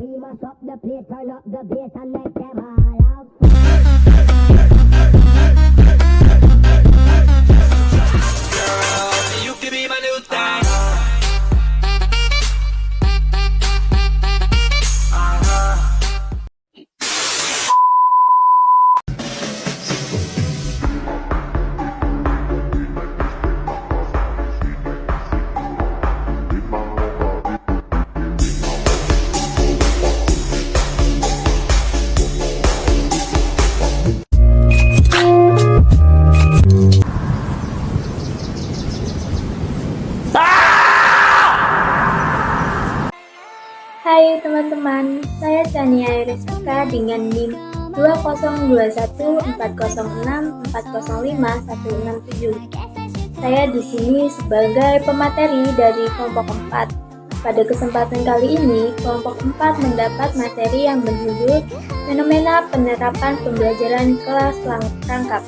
We must up the place, turn up the bass and make them all out. You could be my new thing. Hai teman-teman, saya Chania Irisika dengan NIM 2021406406405167. Saya di sini sebagai pemateri dari kelompok 4. Pada kesempatan kali ini, kelompok 4 mendapat materi yang berjudul Fenomena Penerapan Pembelajaran Kelas Rangkap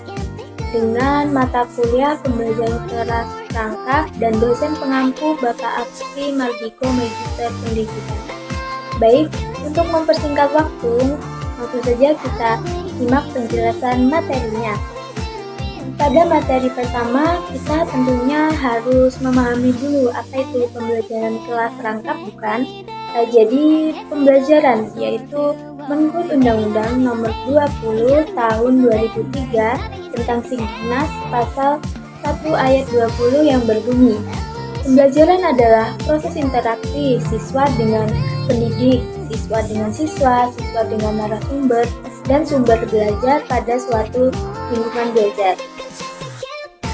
dengan mata kuliah pembelajaran kelas rangkap dan dosen pengampu Bapak Apsi Margiko Magister Pendidikan. Baik, untuk mempersingkat waktu, langsung saja kita simak penjelasan materinya. Pada materi pertama, kita tentunya harus memahami dulu apa itu pembelajaran kelas rangkap, bukan? Jadi, pembelajaran yaitu menurut Undang-Undang Nomor 20 Tahun 2003 tentang Signas Pasal 1 Ayat 20 yang berbunyi, pembelajaran adalah proses interaksi siswa dengan pendidik, siswa dengan siswa, siswa dengan narasumber, dan sumber belajar pada suatu lingkungan belajar.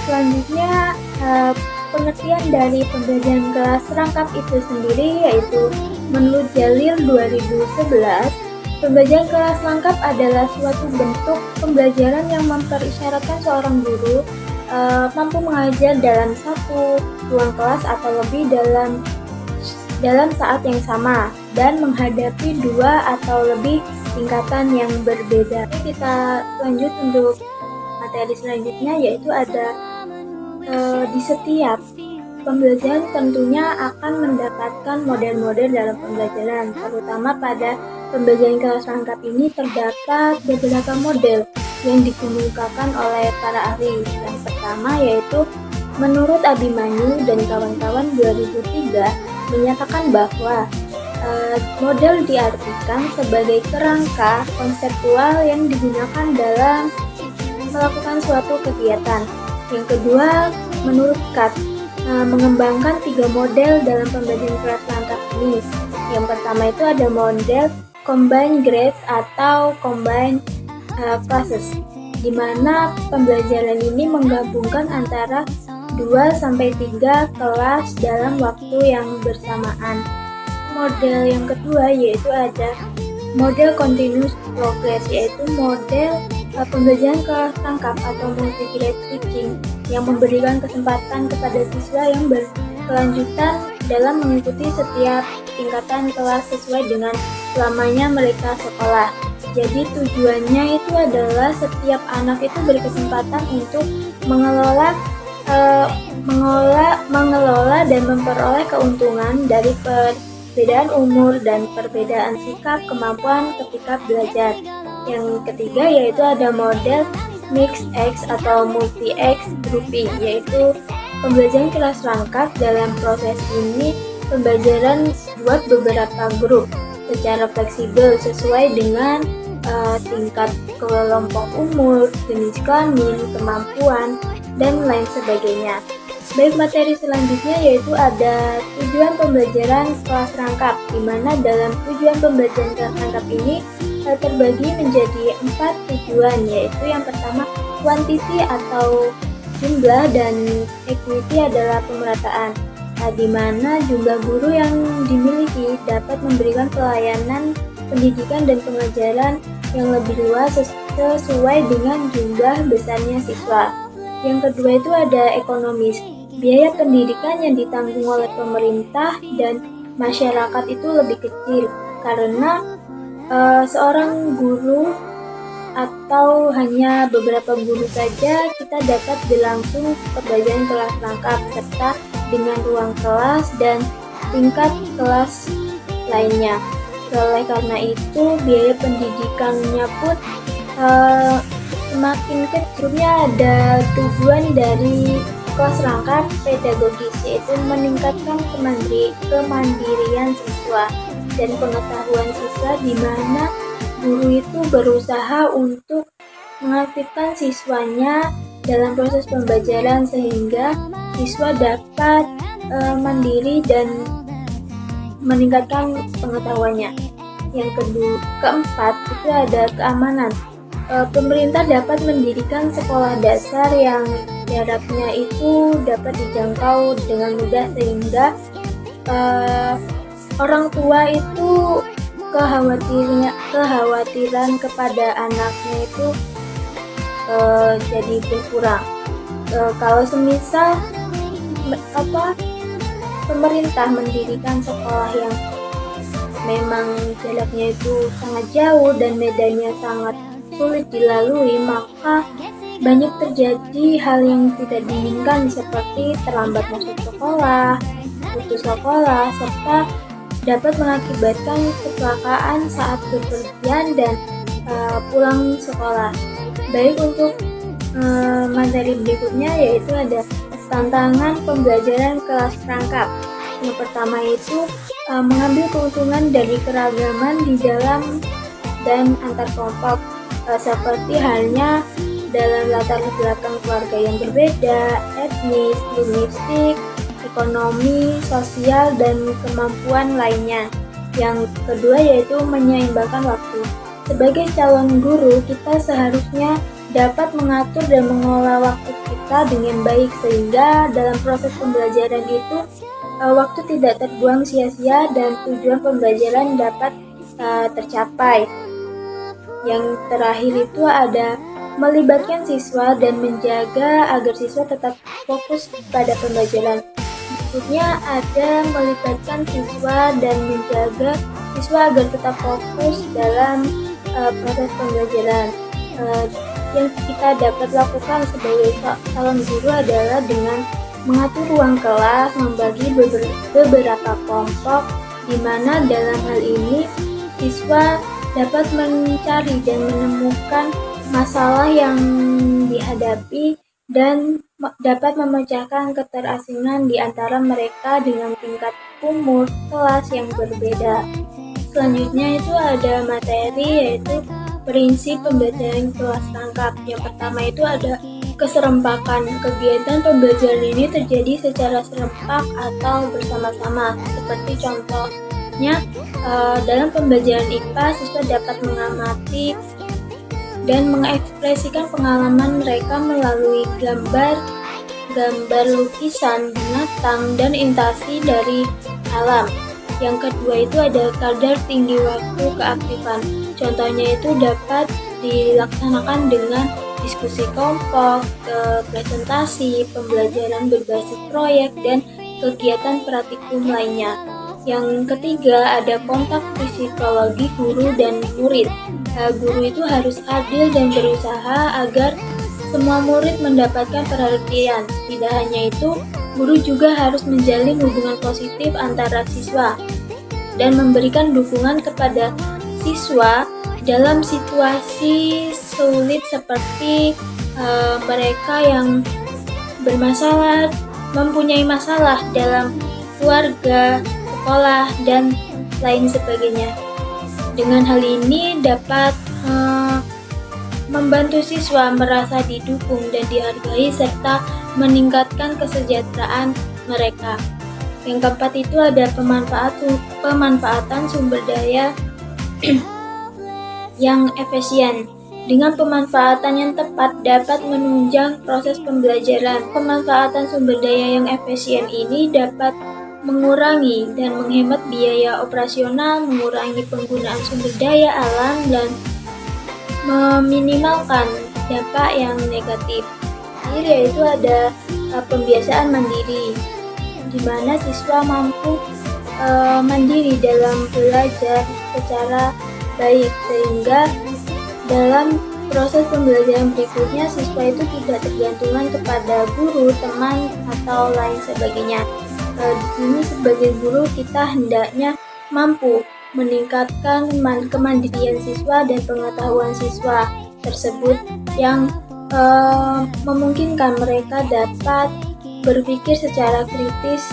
Selanjutnya, pengertian dari pembelajaran kelas rangkap itu sendiri yaitu menurut Jalil 2011, pembelajaran kelas rangkap adalah suatu bentuk pembelajaran yang memperisyaratkan seorang guru mampu mengajar dalam satu ruang kelas atau lebih dalam saat yang sama dan menghadapi dua atau lebih tingkatan yang berbeda. Kita lanjut untuk materi selanjutnya, yaitu ada di setiap pembelajaran tentunya akan mendapatkan model-model dalam pembelajaran, terutama pada pembelajaran kelas rangkap ini terdapat beberapa model yang dikemukakan oleh para ahli. Yang pertama yaitu menurut Abimanyu dan kawan-kawan 2003 menyatakan bahwa model diartikan sebagai kerangka konseptual yang digunakan dalam melakukan suatu kegiatan. Yang kedua, menurut Kat, mengembangkan 3 model dalam pembelajaran kelas rangkap ini. Yang pertama itu ada model combined grades atau combined classes, di mana pembelajaran ini menggabungkan antara 2-3 kelas dalam waktu yang bersamaan. Model yang kedua yaitu ada model continuous progress, yaitu model pembelajaran kelas rangkap atau multi-grade teaching yang memberikan kesempatan kepada siswa yang berkelanjutan dalam mengikuti setiap tingkatan kelas sesuai dengan lamanya mereka sekolah. Jadi tujuannya itu adalah setiap anak itu berkesempatan untuk mengelola dan memperoleh keuntungan dari perbedaan umur dan perbedaan sikap kemampuan ketika belajar. Yang ketiga yaitu ada model Mixed X atau Multi-X grouping, yaitu pembelajaran kelas rangkap. Dalam proses ini pembelajaran buat beberapa grup secara fleksibel sesuai dengan tingkat kelompok umur, jenis kelamin, kemampuan, dan lain sebagainya. Baik, materi selanjutnya yaitu ada tujuan pembelajaran kelas rangkap, di mana dalam tujuan pembelajaran kelas rangkap ini terbagi menjadi 4 tujuan, yaitu yang pertama quantity atau jumlah dan equity adalah pemerataan, di mana jumlah guru yang dimiliki dapat memberikan pelayanan pendidikan dan pengajaran yang lebih luas sesuai dengan jumlah besarnya siswa. Yang kedua itu ada ekonomis, biaya pendidikan yang ditanggung oleh pemerintah dan masyarakat itu lebih kecil karena seorang guru atau hanya beberapa guru saja kita dapat berlangsung pembelajaran kelas rangkap serta dengan ruang kelas dan tingkat kelas lainnya. Oleh karena itu, biaya pendidikannya pun semakin kecil. Ada tujuan dari kelas rangkap pedagogis, yaitu meningkatkan kemandirian siswa dan pengetahuan siswa, di mana guru itu berusaha untuk mengaktifkan siswanya dalam proses pembelajaran sehingga siswa dapat mandiri dan meningkatkan pengetahuannya. Yang keempat itu ada keamanan. Pemerintah dapat mendirikan sekolah dasar yang jaraknya itu dapat dijangkau dengan mudah sehingga orang tua itu kekhawatiran kepada anaknya itu jadi berkurang. Kalau semisal pemerintah mendirikan sekolah yang memang jaraknya itu sangat jauh dan medannya sangat sulit dilalui, maka banyak terjadi hal yang tidak diinginkan seperti terlambat masuk sekolah, putus sekolah, serta dapat mengakibatkan kecelakaan saat bepergian dan pulang sekolah. Baik, untuk materi berikutnya yaitu ada tantangan pembelajaran kelas perangkap. Yang pertama itu mengambil keuntungan dari keragaman di dalam dan antar kelompok, seperti halnya dalam latar belakang keluarga yang berbeda, etnis, linguistik, ekonomi, sosial, dan kemampuan lainnya. Yang kedua yaitu menyeimbangkan waktu. Sebagai calon guru, kita seharusnya dapat mengatur dan mengelola waktu kita dengan baik sehingga dalam proses pembelajaran itu waktu tidak terbuang sia-sia dan tujuan pembelajaran dapat tercapai. Yang terakhir itu ada melibatkan siswa dan menjaga agar siswa tetap fokus pada pembelajaran. Berikutnya ada melibatkan siswa dan menjaga siswa agar tetap fokus dalam proses pembelajaran. Yang kita dapat lakukan sebagai calon guru adalah dengan mengatur ruang kelas, membagi beberapa kelompok, di mana dalam hal ini siswa dapat mencari dan menemukan masalah yang dihadapi dan dapat memecahkan keterasingan di antara mereka dengan tingkat umur kelas yang berbeda. Selanjutnya itu ada materi yaitu prinsip pembelajaran kelas rangkap. Yang pertama itu ada keserempakan. Kegiatan pembelajaran ini terjadi secara serempak atau bersama-sama. Seperti contohnya dalam pembelajaran IPA, siswa dapat mengamati dan mengekspresikan pengalaman mereka melalui gambar lukisan, binatang, dan interaksi dari alam. Yang kedua itu ada kadar tinggi waktu keaktifan. Contohnya itu dapat dilaksanakan dengan diskusi kelompok, presentasi, pembelajaran berbasis proyek, dan kegiatan praktikum lainnya. Yang ketiga ada kontak psikologi guru dan murid. Guru itu harus adil dan berusaha agar semua murid mendapatkan perhatian. Tidak hanya itu, guru juga harus menjalin hubungan positif antara siswa dan memberikan dukungan kepada siswa dalam situasi sulit seperti mereka yang bermasalah, mempunyai masalah dalam keluarga, sekolah, dan lain sebagainya. Dengan hal ini dapat membantu siswa merasa didukung dan dihargai serta meningkatkan kesejahteraan mereka. Yang keempat itu ada pemanfaatan sumber daya yang efisien. Dengan pemanfaatan yang tepat dapat menunjang proses pembelajaran. Pemanfaatan sumber daya yang efisien ini dapat mengurangi dan menghemat biaya operasional, mengurangi penggunaan sumber daya alam, dan meminimalkan dampak yang negatif. Akhir yaitu ada pembiasaan mandiri, di mana siswa mampu mandiri dalam belajar secara baik sehingga dalam proses pembelajaran berikutnya siswa itu tidak tergantungan kepada guru, teman, atau lain sebagainya. Di sini sebagai guru kita hendaknya mampu meningkatkan kemandirian siswa dan pengetahuan siswa tersebut yang memungkinkan mereka dapat berpikir secara kritis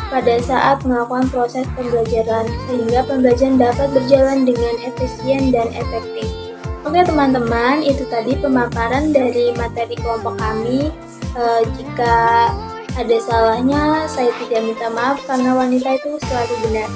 pada saat melakukan proses pembelajaran, sehingga pembelajaran dapat berjalan dengan efisien dan efektif. Oke teman-teman, itu tadi pemaparan dari materi kelompok kami. Jika ada salahnya, saya tidak minta maaf karena wanita itu selalu benar.